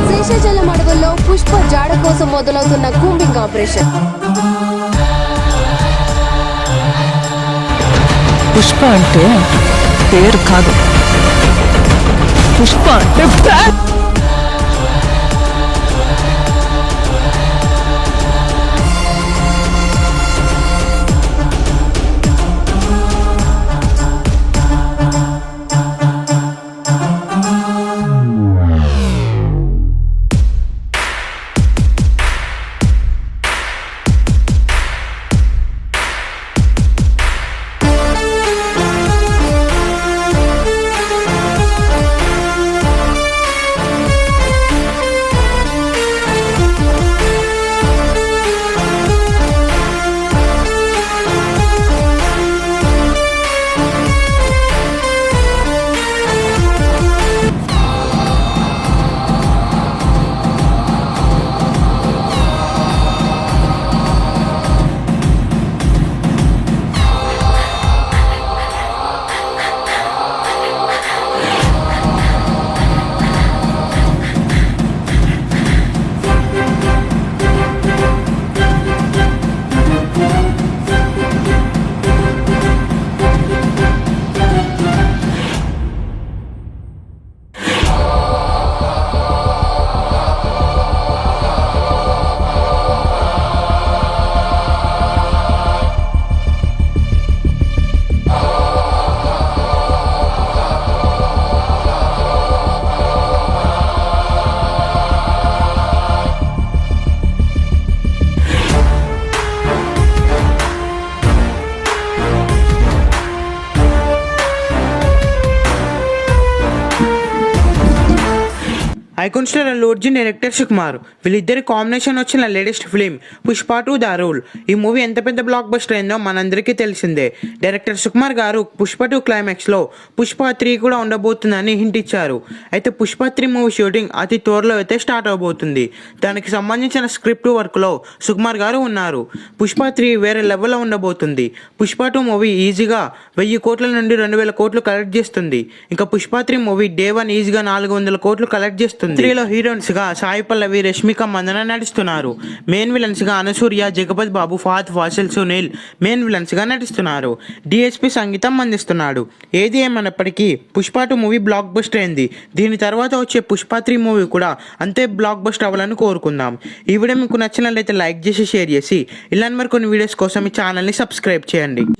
శేషాచలం అడవుల్లో పుష్ప జాడ కోసం మొదలవుతున్న కూంబింగ్ ఆపరేషన్. పుష్ప అంటే పేరు కాదు, పుష్ప అంటే icon star Allu Arjun, director Sukumar, వీళ్ళిద్దరి కాంబినేషన్ వచ్చిన latest film Pushpa 2 the rule. ఈ మూవీ ఎంత పెద్ద బ్లాక్ బస్టర్ అయిందో మనందరికీ తెలిసిందే. డైరెక్టర్ సుకుమార్ గారు పుష్ప 2 క్లైమాక్స్లో పుష్ప 3 కూడా ఉండబోతుందని హింట్ ఇచ్చారు. అయితే పుష్ప 3 మూవీ షూటింగ్ అతి త్వరలో అయితే స్టార్ట్ అవబోతుంది. దానికి సంబంధించిన స్క్రిప్ట్ వర్క్లో సుకుమార్ గారు ఉన్నారు. పుష్ప 3 వేరే లెవెల్లో ఉండబోతుంది. పుష్ప 2 మూవీ ఈజీగా 1000 కోట్ల నుండి 2000 కోట్లు కలెక్ట్ చేస్తుంది. ఇంకా పుష్ప 3 మూవీ డే 1 ఈజీగా 400 కోట్లు కలెక్ట్ చేస్తుంది. 3లో హీరోయిన్స్ గా సాయి పల్లవి, రష్మిక మందన నటిస్తున్నారు. మెయిన్ విలన్స్ గా అనసూర్య, జగపతి బాబు, ఫాత్ ఫాసిల్, సునీల్ మెయిన్ విలన్స్ గా నటిస్తున్నారు. డిఎస్పీ సంగీతం అందిస్తున్నాడు. ఏది ఏమన్నప్పటికీ పుష్ప 2 మూవీ బ్లాక్ బస్టర్ అయింది. దీని తర్వాత వచ్చే పుష్ప 3 మూవీ కూడా అంతే బ్లాక్ బస్టర్ అవ్వాలని కోరుకుందాం. ఈ వీడియో మీకు నచ్చినట్లయితే లైక్ చేసి షేర్ చేసి ఇలాంటి మరి కొన్ని వీడియోస్ కోసం ఈ ఛానల్ని సబ్స్క్రైబ్ చేయండి.